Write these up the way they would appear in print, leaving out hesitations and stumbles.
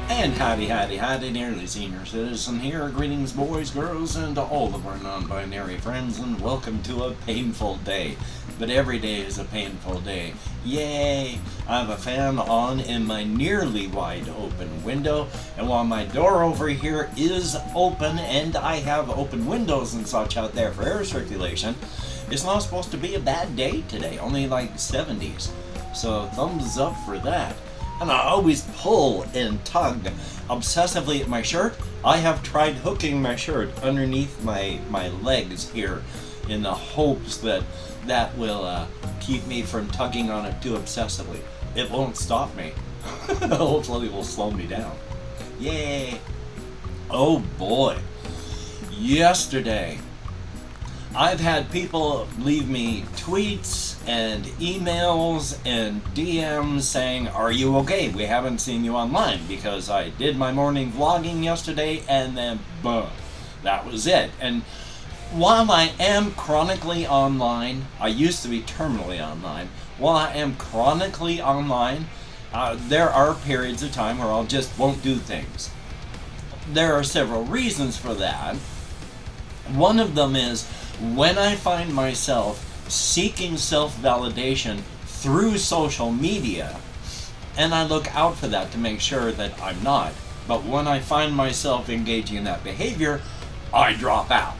And howdy, nearly senior citizen here. Greetings, boys, girls, and to all of our non-binary friends, and welcome to a painful day. But every day is a painful day. Yay! I have a fan on in my nearly wide open window, and while my door over here is open and I have open windows and such out there for air circulation, it's not supposed to be a bad day today, only like 70s. So thumbs up for that. And I always pull and tug obsessively at my shirt. I have tried hooking my shirt underneath my legs here in the hopes that that will keep me from tugging on it too obsessively. It won't stop me. Hopefully it will slow me down. Yay! Oh boy. Yesterday, I've had people leave me tweets and emails and DMs saying, "Are you okay? We haven't seen you online," because I did my morning vlogging yesterday and then boom, that was it. And while I am chronically online, I used to be terminally online. While I am chronically online, there are periods of time where I'll just won't do things. There are several reasons for that. One of them is when I find myself seeking self-validation through social media, and I look out for that to make sure that I'm not. But when I find myself engaging in that behavior, I drop out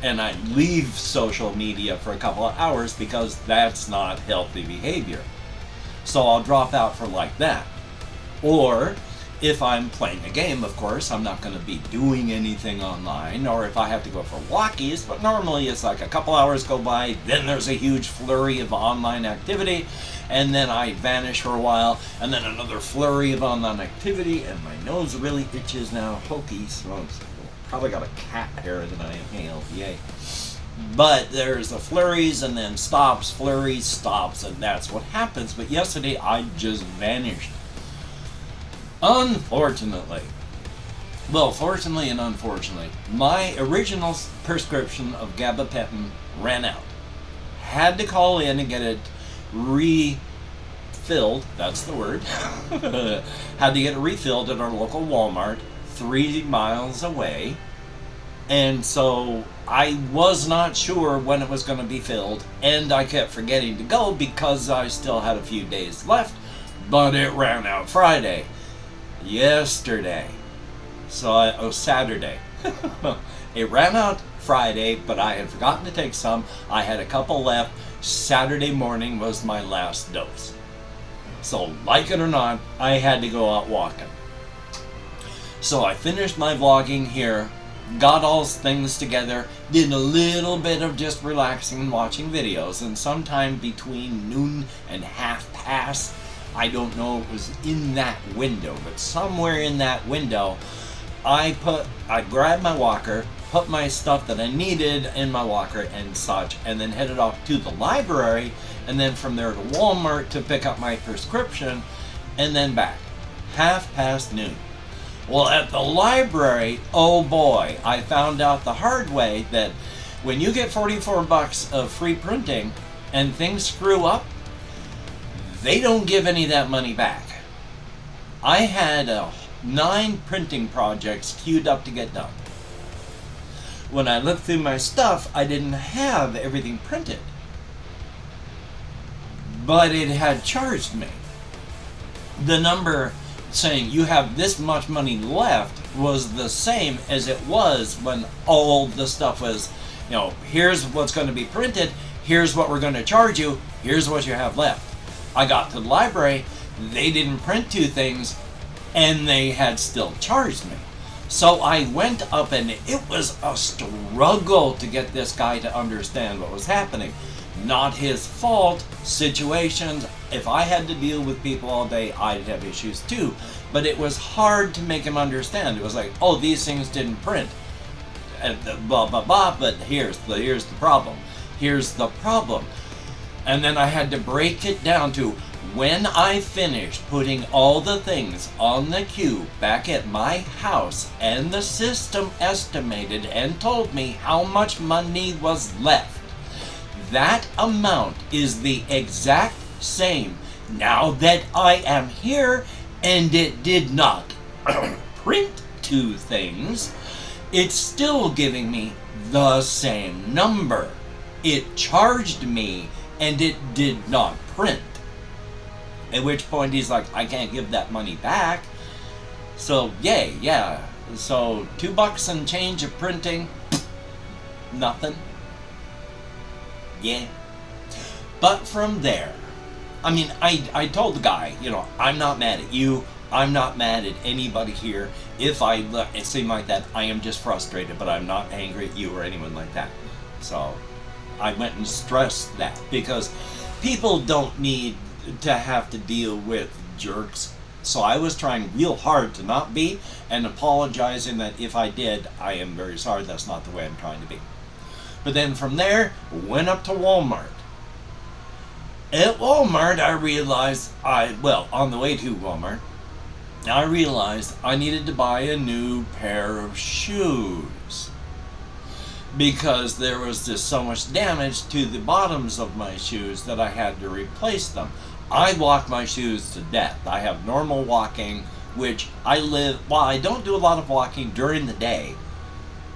and I leave social media for a couple of hours because that's not healthy behavior. So I'll drop out for like that. Or if I'm playing a game, of course, I'm not going to be doing anything online, or if I have to go for walkies, but normally it's like a couple hours go by, then there's a huge flurry of online activity, and then I vanish for a while, and then another flurry of online activity, and my nose really itches now. Hokey, so probably got a cat hair that I inhaled, yay. But there's the flurries, and then stops, flurries, stops, and that's what happens. But yesterday I just vanished. Unfortunately, well, fortunately and unfortunately, my original prescription of gabapentin ran out. Had to call in and get it refilled, that's the word. Had to get it refilled at our local Walmart 3 miles away. And so I was not sure when it was going to be filled, and I kept forgetting to go because I still had a few days left, but it ran out Friday. Yesterday. Saturday. It ran out Friday, but I had forgotten to take some. I had a couple left. Saturday morning was my last dose. So, like it or not, I had to go out walking. So I finished my vlogging here, got all things together, did a little bit of just relaxing and watching videos, and sometime between noon and 1:30, I don't know, it was in that window, but somewhere in that window, I grabbed my walker, put my stuff that I needed in my walker and such, and then headed off to the library, and then from there to Walmart to pick up my prescription, and then back. 1:30 noon. Well, at the library, oh boy, I found out the hard way that when you get $44 of free printing and things screw up, they don't give any of that money back. I had 9 printing projects queued up to get done. When I looked through my stuff, I didn't have everything printed. But it had charged me. The number saying you have this much money left was the same as it was when all the stuff was, here's what's going to be printed, here's what we're going to charge you, here's what you have left. I got to the library, they didn't print 2 things, and they had still charged me. So I went up, and it was a struggle to get this guy to understand what was happening. Not his fault, situations. If I had to deal with people all day, I'd have issues too. But it was hard to make him understand. It was like, oh, these things didn't print. And blah, blah, blah, but here's the problem. Here's the problem. And then I had to break it down to when I finished putting all the things on the queue back at my house and the system estimated and told me how much money was left. That amount is the exact same now that I am here, and it did not print two things, it's still giving me the same number. It charged me and it did not print. At which point he's like, I can't give that money back. So yay, yeah. So $2 and change of printing, nothing. Yeah. But from there, I mean, I told the guy, I'm not mad at you. I'm not mad at anybody here. If it seemed like that, I am just frustrated, but I'm not angry at you or anyone like that. So I went and stressed that, because people don't need to have to deal with jerks. So I was trying real hard to not be, and apologizing that if I did, I am very sorry. That's not the way I'm trying to be. But then from there, went up to Walmart. At Walmart, I realized on the way to Walmart, I realized I needed to buy a new pair of shoes, because there was just so much damage to the bottoms of my shoes that I had to replace them. I walk my shoes to death. I have normal walking, which while I don't do a lot of walking during the day,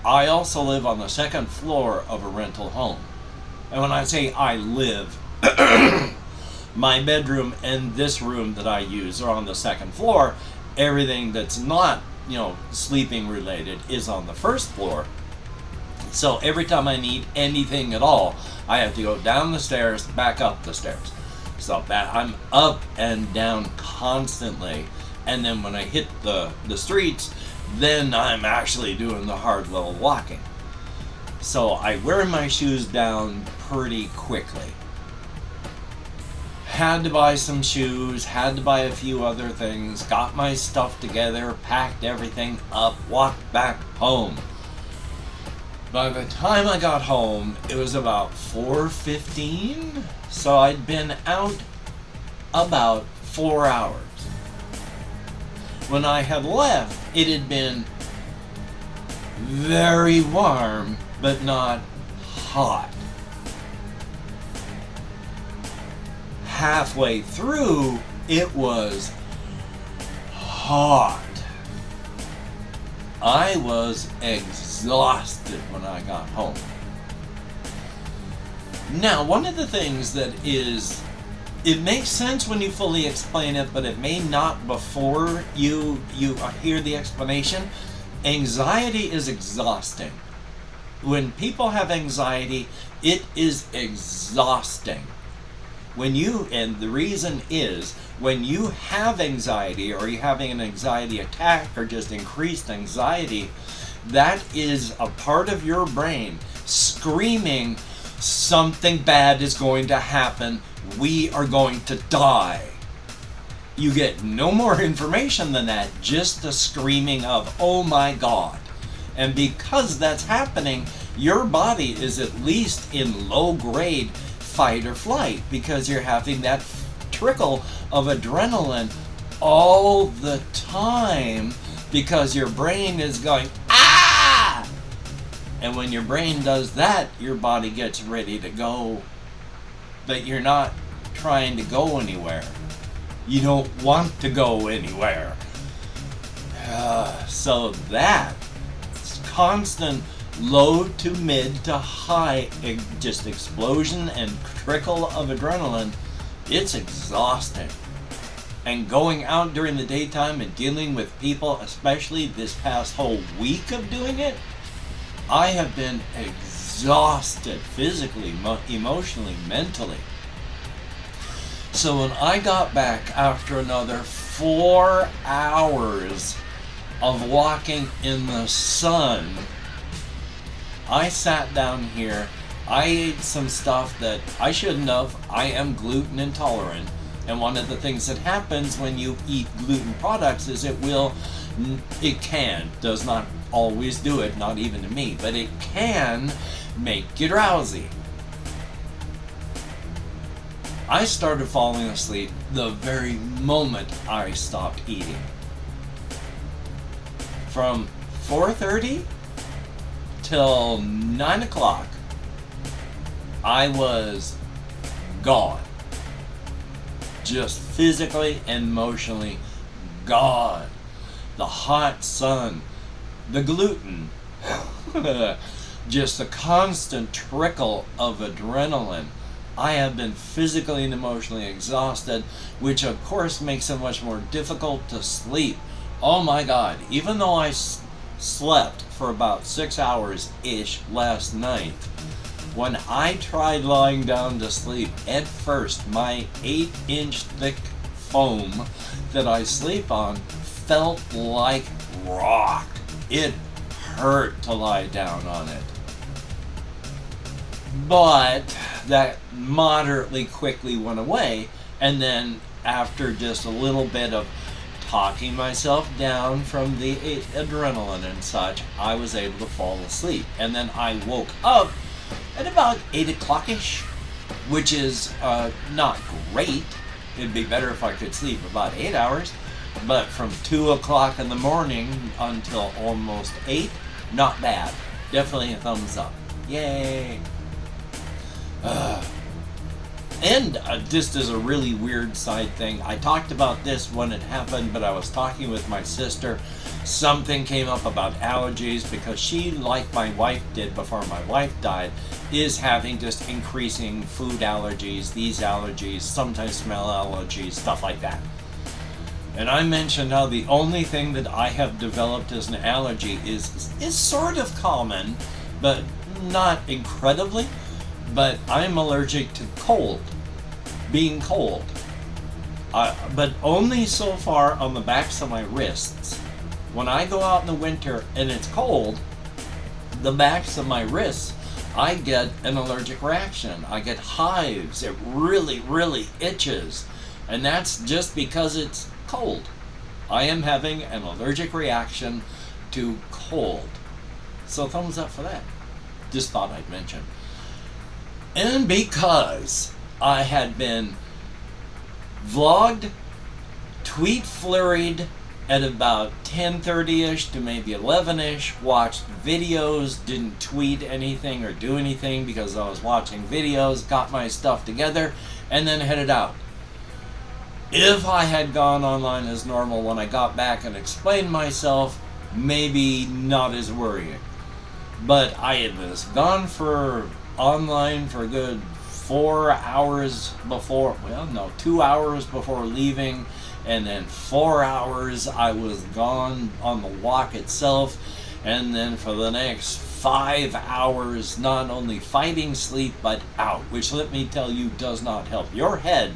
I also live on the second floor of a rental home. And when I say I live, my bedroom and this room that I use are on the second floor. Everything that's not, sleeping related is on the first floor. So every time I need anything at all, I have to go down the stairs, back up the stairs. So that I'm up and down constantly. And then when I hit the streets, then I'm actually doing the hard little walking. So I wear my shoes down pretty quickly. Had to buy some shoes, had to buy a few other things, got my stuff together, packed everything up, walked back home. By the time I got home, it was about 4:15, so I'd been out about 4 hours. When I had left, it had been very warm, but not hot. Halfway through, it was hot. I was exhausted when I got home. Now, one of the things that it makes sense when you fully explain it, but it may not before you hear the explanation. Anxiety is exhausting. When people have anxiety, it is exhausting. And the reason is, when you have anxiety, or you're having an anxiety attack, or just increased anxiety, that is a part of your brain screaming, something bad is going to happen, we are going to die. You get no more information than that, just the screaming of, oh my God. And because that's happening, your body is at least in low grade fight or flight, because you're having that trickle of adrenaline all the time, because your brain is going, ah! And when your brain does that, your body gets ready to go, but you're not trying to go anywhere. You don't want to go anywhere. So that constant low to mid to high, just explosion and trickle of adrenaline, it's exhausting. And going out during the daytime and dealing with people, especially this past whole week of doing it, I have been exhausted physically, emotionally, mentally. So when I got back after another 4 hours of walking in the sun, I sat down here, I ate some stuff that I shouldn't have. I am gluten intolerant. And one of the things that happens when you eat gluten products is does not always do it, not even to me, but it can make you drowsy. I started falling asleep the very moment I stopped eating. From 4:30 till 9 o'clock, I was gone. Just physically and emotionally gone. the hot sun, the gluten, just the constant trickle of adrenaline. I have been physically and emotionally exhausted, which of course makes it much more difficult to sleep. Oh my God, even though I slept for about 6 hours-ish last night, when I tried lying down to sleep, at first my 8-inch thick foam that I sleep on felt like rock. It hurt to lie down on it. But that moderately quickly went away, and then after just a little bit of talking myself down from the adrenaline and such, I was able to fall asleep. And then I woke up at about 8 o'clock-ish, which is not great. It'd be better if I could sleep about 8 hours, but from 2 o'clock in the morning until almost 8, not bad. Definitely a thumbs up. Yay! And just as a really weird side thing, I talked about this when it happened, but I was talking with my sister. Something came up about allergies because she, like my wife did before my wife died, is having just increasing food allergies, these allergies, sometimes smell allergies, stuff like that. And I mentioned how the only thing that I have developed as an allergy is sort of common, but not incredibly. But I'm allergic to cold, being cold. But only so far on the backs of my wrists. When I go out in the winter and it's cold, the backs of my wrists, I get an allergic reaction. I get hives. It really, really itches. And that's just because it's cold. I am having an allergic reaction to cold. So thumbs up for that. Just thought I'd mention. And because I had been vlogged, tweet flurried at about 10:30-ish to maybe 11-ish, watched videos, didn't tweet anything or do anything because I was watching videos, got my stuff together, and then headed out. If I had gone online as normal when I got back and explained myself, maybe not as worrying. But I was gone online for a good 4 hours before, 2 hours before leaving, and then 4 hours I was gone on the walk itself, and then for the next 5 hours not only fighting sleep but out, which let me tell you does not help. Your head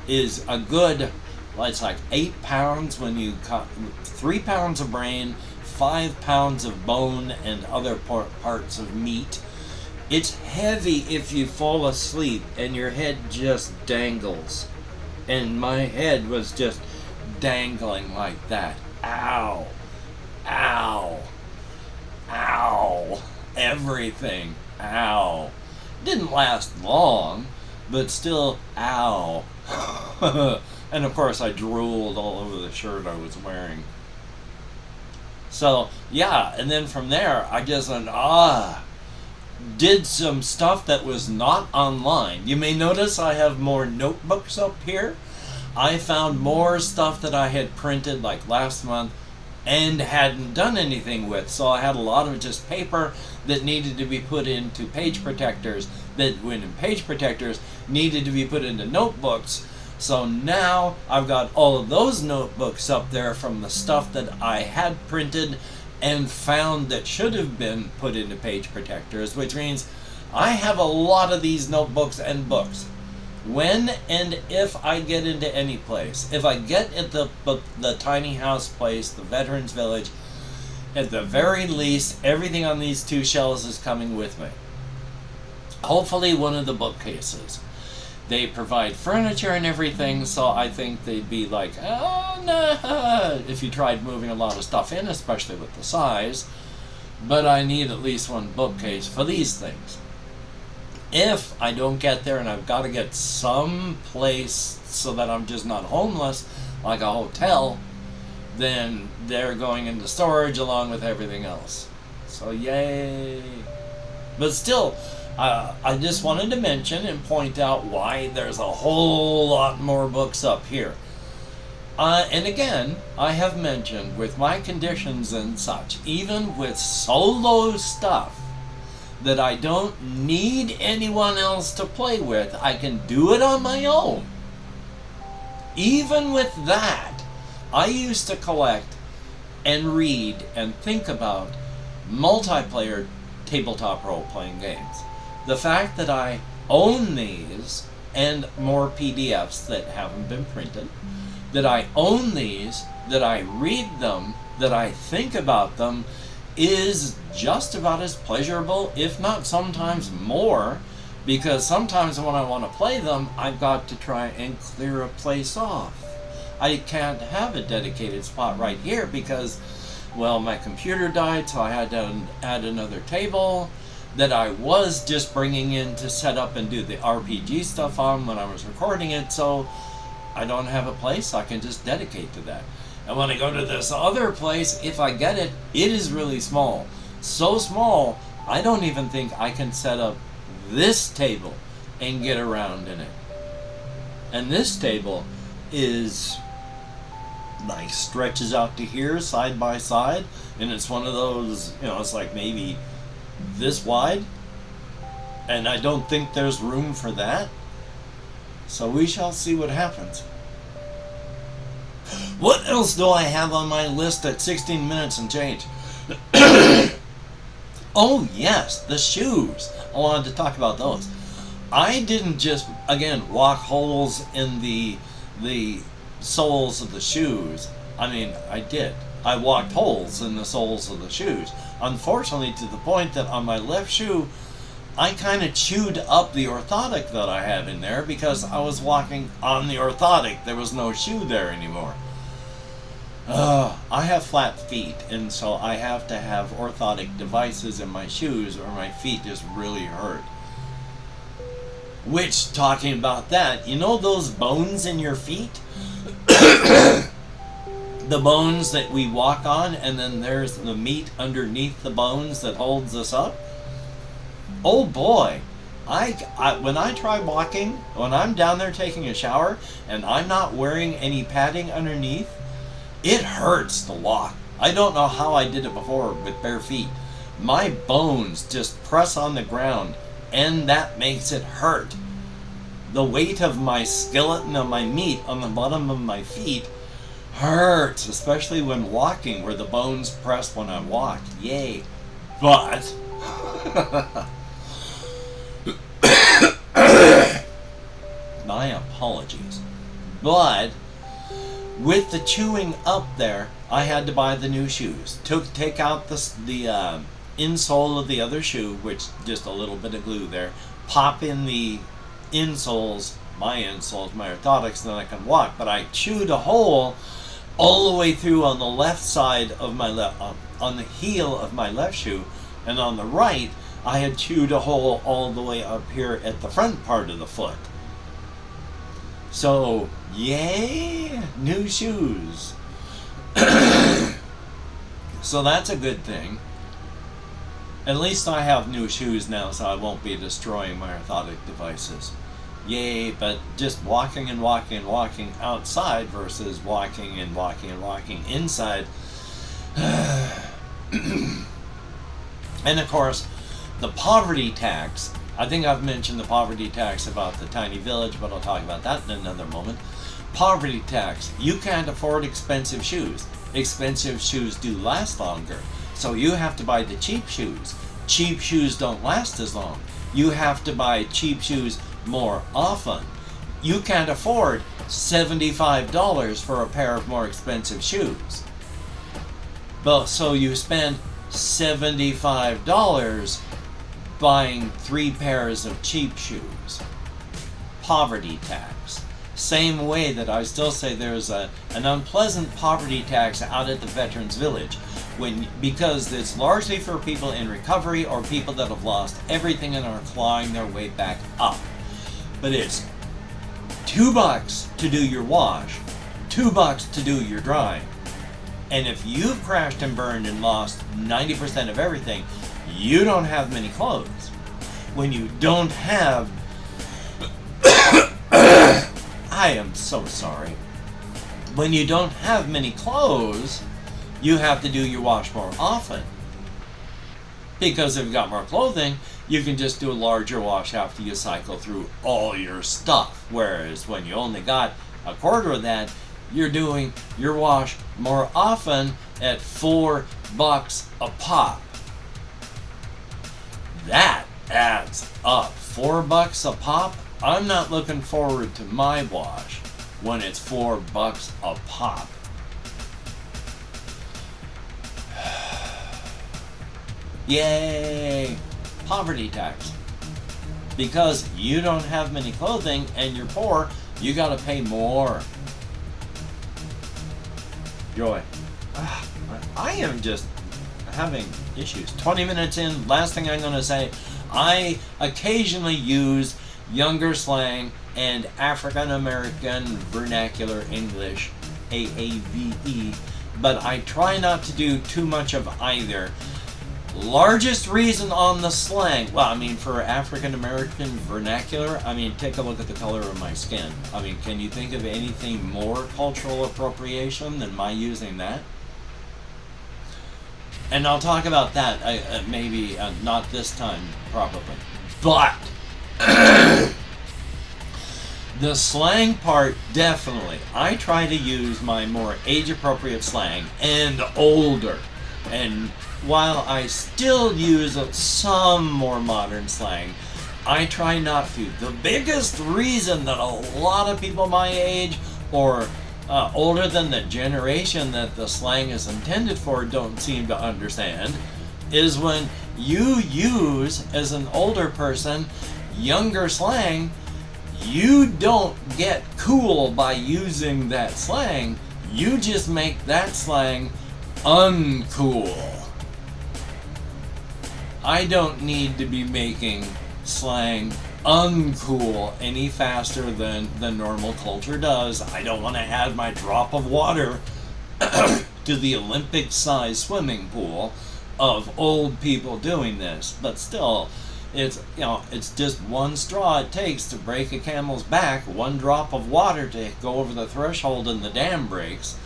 is a good, it's like 8 pounds when you cut 3 pounds of brain, 5 pounds of bone and other parts of meat. It's heavy if you fall asleep and your head just dangles. And my head was just dangling like that. Ow. Ow. Ow. Everything. Ow. Didn't last long, but still, ow. And of course I drooled all over the shirt I was wearing. So, yeah, and then from there, I just went, did some stuff that was not online. You may notice I have more notebooks up here. I found more stuff that I had printed like last month and hadn't done anything with. So I had a lot of just paper that needed to be put into page protectors, that went in page protectors needed to be put into notebooks. So now I've got all of those notebooks up there from the stuff that I had printed and found that should have been put into page protectors, which means I have a lot of these notebooks and books. When and if I get into any place, if I get at the tiny house place, the Veterans Village, at the very least, everything on these 2 shelves is coming with me. Hopefully one of the bookcases. They provide furniture and everything, so I think they'd be like, oh no, if you tried moving a lot of stuff in, especially with the size. But I need at least one bookcase for these things. If I don't get there and I've got to get some place so that I'm just not homeless, like a hotel, then they're going into storage along with everything else. So yay. But still, I just wanted to mention and point out why there's a whole lot more books up here. And again, I have mentioned with my conditions and such, even with solo stuff, that I don't need anyone else to play with. I can do it on my own. Even with that, I used to collect and read and think about multiplayer tabletop role-playing games. The fact that I own these and more PDFs that haven't been printed, that I own these, that I read them, that I think about them, is just about as pleasurable, if not sometimes more, because sometimes when I want to play them, I've got to try and clear a place off. I can't have a dedicated spot right here because, well, my computer died, so I had to add another table that I was just bringing in to set up and do the RPG stuff on when I was recording it, so I don't have a place I can just dedicate to that. And when I go to this other place, if I get it, it is really small. So small, I don't even think I can set up this table and get around in it. And this table is like stretches out to here side by side, and it's one of those, it's like maybe this wide, and I don't think there's room for that. So we shall see what happens. What else do I have on my list at 16 minutes and change? Oh yes, the shoes. I wanted to talk about those. I didn't just, again, walk holes in the soles of the shoes. I mean, I did. I walked holes in the soles of the shoes. Unfortunately, to the point that on my left shoe, I kind of chewed up the orthotic that I had in there because I was walking on the orthotic. There was no shoe there anymore. I have flat feet, and so I have to have orthotic devices in my shoes or my feet just really hurt. Which, talking about that, you know those bones in your feet? The bones that we walk on, and then there's the meat underneath the bones that holds us up? Oh boy, when I try walking, when I'm down there taking a shower, and I'm not wearing any padding underneath, it hurts to walk. I don't know how I did it before with bare feet. My bones just press on the ground, and that makes it hurt. The weight of my skeleton of my meat on the bottom of my feet hurts, especially when walking, where the bones press when I walk. Yay. But my apologies. But with the chewing up there, I had to buy the new shoes. Take out the insole of the other shoe, which just a little bit of glue there. Pop in the insoles, my orthotics, and then I can walk. But I chewed a hole all the way through on the left side of my on the heel of my left shoe, and on the right, I had chewed a hole all the way up here at the front part of the foot. So, yay, new shoes. So that's a good thing. At least I have new shoes now, so I won't be destroying my orthotic devices. Yay, but just walking and walking and walking outside versus walking and walking and walking inside. And of course, the poverty tax. I think I've mentioned the poverty tax about the tiny village, but I'll talk about that in another moment. Poverty tax. You can't afford expensive shoes. Expensive shoes do last longer. So you have to buy the cheap shoes. Cheap shoes don't last as long. You have to buy cheap shoes more often. You can't afford $75 for a pair of more expensive shoes. But so you spend $75 buying 3 pairs of cheap shoes. Poverty tax. Same way that I still say there's an unpleasant poverty tax out at the Veterans Village, because it's largely for people in recovery or people that have lost everything and are clawing their way back up. But it's $2 to do your wash, $2 to do your drying. And if you've crashed and burned and lost 90% of everything, you don't have many clothes. When you don't have... I am so sorry. When you don't have many clothes, you have to do your wash more often. Because if you've got more clothing, you can just do a larger wash after you cycle through all your stuff. Whereas when you only got a quarter of that, you're doing your wash more often at $4 a pop. That adds up. $4 a pop? I'm not looking forward to my wash when it's $4 a pop. Yay! Poverty tax. Because you don't have many clothing and you're poor, you gotta pay more. Joy. I am just having issues. 20 minutes in, last thing I'm gonna say, I occasionally use younger slang and African American vernacular English, AAVE, but I try not to do too much of either. Largest reason on the slang, well, I mean, for African American vernacular, I mean, take a look at the color of my skin. I mean, can you think of anything more cultural appropriation than my using that? And I'll talk about that maybe not this time, probably. But the slang part, definitely. I try to use my more age-appropriate slang and older. And while I still use some more modern slang, I try not to. The biggest reason that a lot of people my age or older than the generation that the slang is intended for don't seem to understand is when you use, as an older person, younger slang, you don't get cool by using that slang. You just make that slang uncool. I don't need to be making slang uncool any faster than the normal culture does. I don't want to add my drop of water to the Olympic-sized swimming pool of old people doing this. But still, it's just one straw it takes to break a camel's back, one drop of water to go over the threshold and the dam breaks.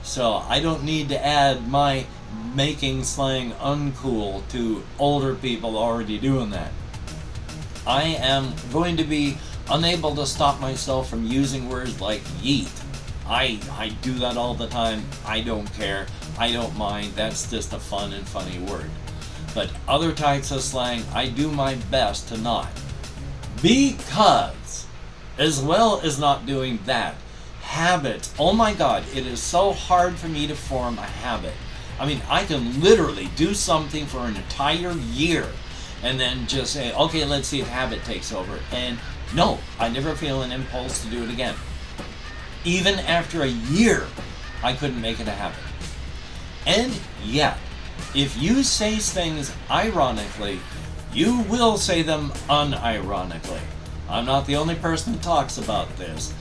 So I don't need to add my making slang uncool to older people already doing that. I am going to be unable to stop myself from using words like yeet. I do that all the time. I don't care. I don't mind. That's just a fun and funny word. But other types of slang, I do my best to not. Because, as well as not doing that, habits. Oh my God, it is so hard for me to form a habit. I mean, I can literally do something for an entire year and then just say, okay, let's see if habit takes over. And no, I never feel an impulse to do it again. Even after a year, I couldn't make it a habit. And yet, if you say things ironically, you will say them unironically. I'm not the only person that talks about this.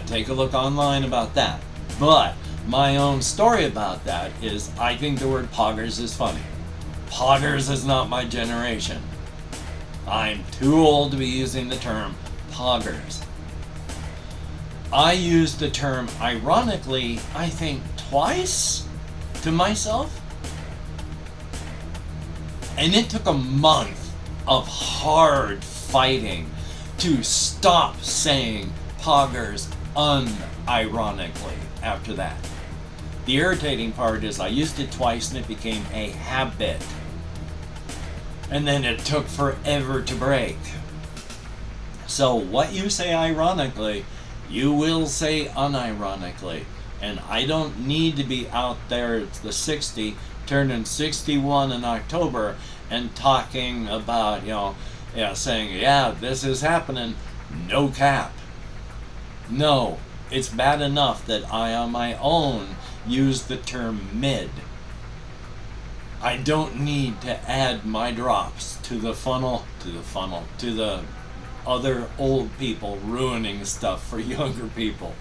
Take a look online about that. But my own story about that is I think the word poggers is funny. Poggers is not my generation. I'm too old to be using the term poggers. I used the term ironically, I think twice to myself. And it took a month of hard fighting to stop saying poggers unironically after that. The irritating part is I used it twice and it became a habit. And then it took forever to break. So what you say ironically, you will say unironically. And I don't need to be out there at the 60, turning 61 in October and talking about, saying, yeah, this is happening. No cap. No, it's bad enough that I on my own use the term mid. I don't need to add my drops to the other old people ruining stuff for younger people.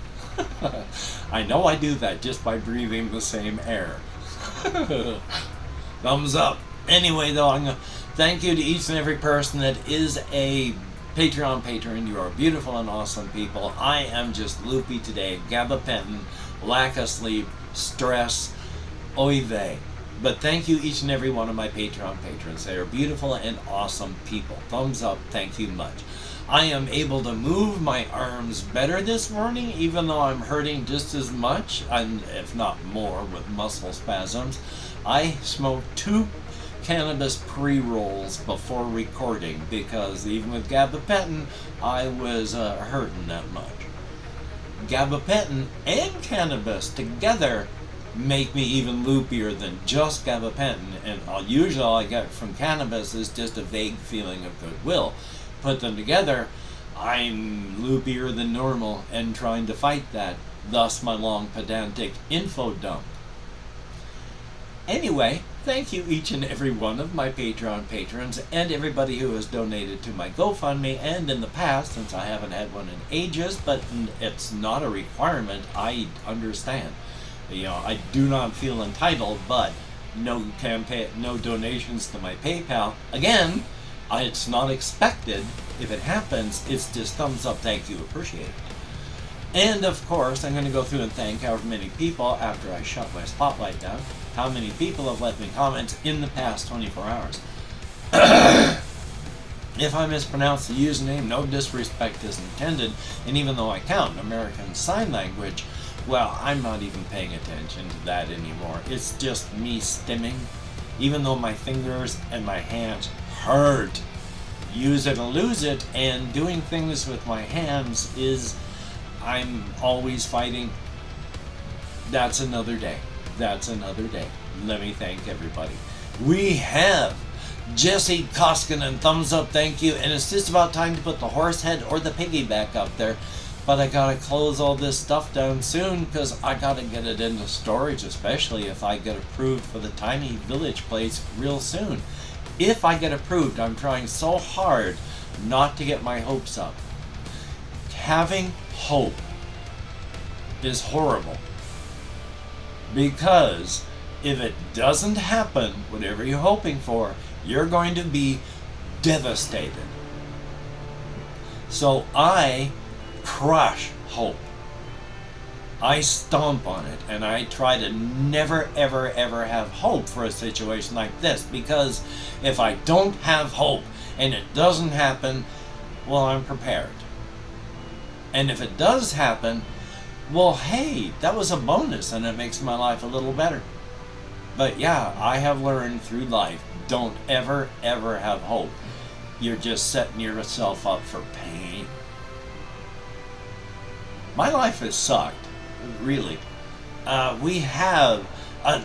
I know I do that just by breathing the same air. Thumbs up. Anyway, though, I'm going to thank you to each and every person that is a Patreon patron. You are beautiful and awesome people. I am just loopy today, gabapentin, lack of sleep, stress, oy vey. But thank you each and every one of my Patreon patrons. They are beautiful and awesome people. Thumbs up, thank you much. I am able to move my arms better this morning, even though I'm hurting just as much, and if not more, with muscle spasms. I smoked 2 cannabis pre-rolls before recording, because even with gabapentin, I was hurting that much. Gabapentin and cannabis together make me even loopier than just gabapentin, and usually all I get from cannabis is just a vague feeling of goodwill. Put them together, I'm loopier than normal and trying to fight that, thus my long pedantic info dump. Anyway, thank you each and every one of my Patreon patrons and everybody who has donated to my GoFundMe, and in the past, since I haven't had one in ages, but it's not a requirement, I understand. You know, I do not feel entitled, but no donations to my PayPal. Again, it's not expected. If it happens, it's just thumbs up, thank you, appreciate it. And of course, I'm going to go through and thank however many people, after I shut my spotlight down, how many people have left me comments in the past 24 hours. If I mispronounce the username, no disrespect is intended, and even though I count American Sign Language, well, I'm not even paying attention to that anymore. It's just me stimming, even though my fingers and my hands hurt. Use it or lose it, and doing things with my hands is, I'm always fighting. That's another day. That's another day. Let me thank everybody. We have Jesse Koskinen, thumbs up, thank you, and it's just about time to put the horse head or the piggy back up there. But I gotta close all this stuff down soon, because I gotta get it into storage, especially if I get approved for the tiny village place real soon. If I get approved, I'm trying so hard not to get my hopes up. Having hope is horrible, because if it doesn't happen, whatever you're hoping for, you're going to be devastated. So I crush hope. I stomp on it, and I try to never, ever, ever have hope for a situation like this, because if I don't have hope and it doesn't happen, well, I'm prepared. And if it does happen, well, hey, that was a bonus, and it makes my life a little better. But yeah, I have learned through life, don't ever, ever have hope. You're just setting yourself up for pain. My life has sucked, really. We have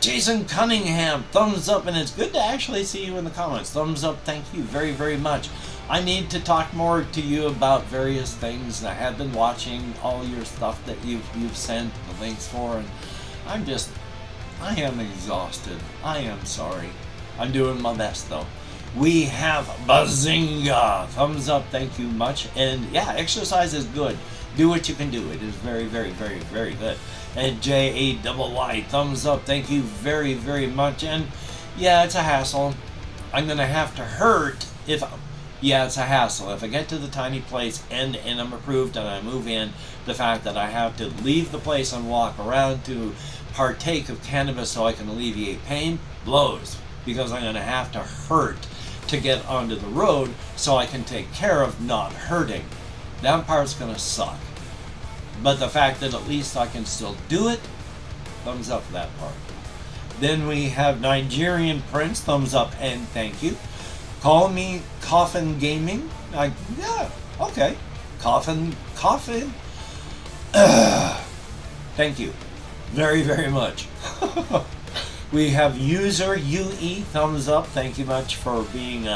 Jason Cunningham, thumbs up, and it's good to actually see you in the comments. Thumbs up, thank you very, very much. I need to talk more to you about various things. I have been watching all your stuff that you've sent the links for, and I am exhausted. I am sorry. I'm doing my best though. We have Bazinga, thumbs up, thank you much. And yeah, exercise is good. Do what you can do. It is very, very, very, very good. And JAYY, thumbs up, thank you very, very much. And yeah, it's a hassle. I'm gonna have to hurt if. Yeah, it's a hassle. If I get to the tiny place and I'm approved and I move in, the fact that I have to leave the place and walk around to partake of cannabis so I can alleviate pain blows, because I'm going to have to hurt to get onto the road so I can take care of not hurting. That part's going to suck. But the fact that at least I can still do it, thumbs up for that part. Then we have Nigerian Prince, thumbs up and thank you. Call me Coffin Gaming. Yeah, okay. Coffin. Thank you very, very much. We have user UE, thumbs up. Thank you much for being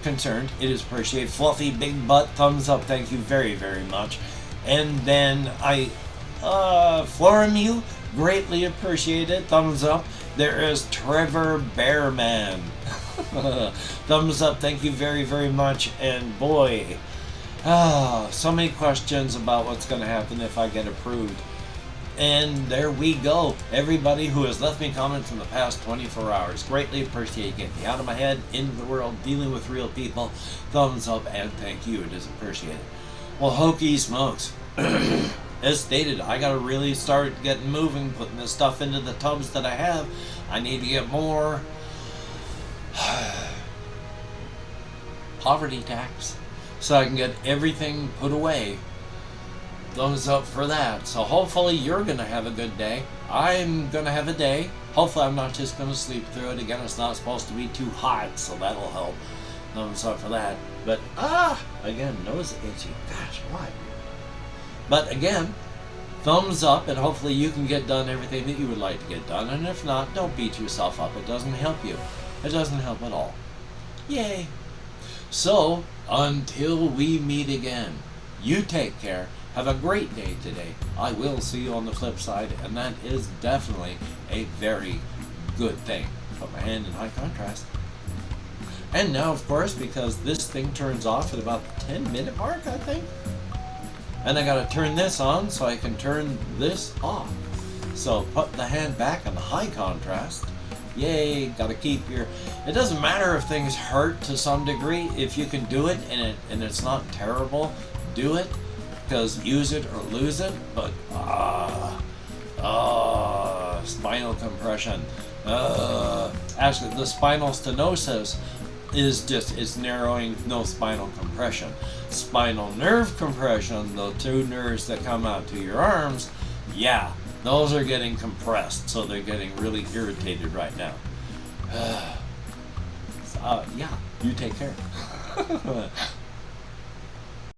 concerned. It is appreciated. Fluffy Big Butt, thumbs up. Thank you very, very much. And then Florimu, greatly appreciated. Thumbs up. There is Trevor Bearman. Thumbs up, thank you very, very much. And boy, so many questions about what's going to happen if I get approved. And there we go. Everybody who has left me comments in the past 24 hours, greatly appreciate getting me out of my head, into the world, dealing with real people. Thumbs up and thank you. It is appreciated. Well, hokey smokes. as stated, I gotta really start getting moving, putting this stuff into the tubs that I have. I need to get more poverty tax so I can get everything put away. Thumbs up for that. So hopefully you're gonna have a good day. I'm gonna have a day. Hopefully I'm not just gonna sleep through it. Again, it's not supposed to be too hot, so that'll help. Thumbs up for that. But again, nose itchy. Gosh, why? But again, thumbs up, and hopefully you can get done everything that you would like to get done. And if not, don't beat yourself up. It doesn't help you. It doesn't help at all. Yay. So, until we meet again, you take care. Have a great day today. I will see you on the flip side, and that is definitely a very good thing. Put my hand in high contrast. And now, of course, because this thing turns off at about the 10-minute mark, I think. And I gotta turn this on so I can turn this off. So put the hand back on the high contrast. Yay, gotta keep your... It doesn't matter if things hurt to some degree. If you can do it and it's not terrible, do it. Because use it or lose it. But, spinal compression. Actually, the spinal stenosis is just, it's narrowing, no spinal compression. Spinal nerve compression, the two nerves that come out to your arms, yeah, those are getting compressed, so they're getting really irritated right now. Yeah, you take care.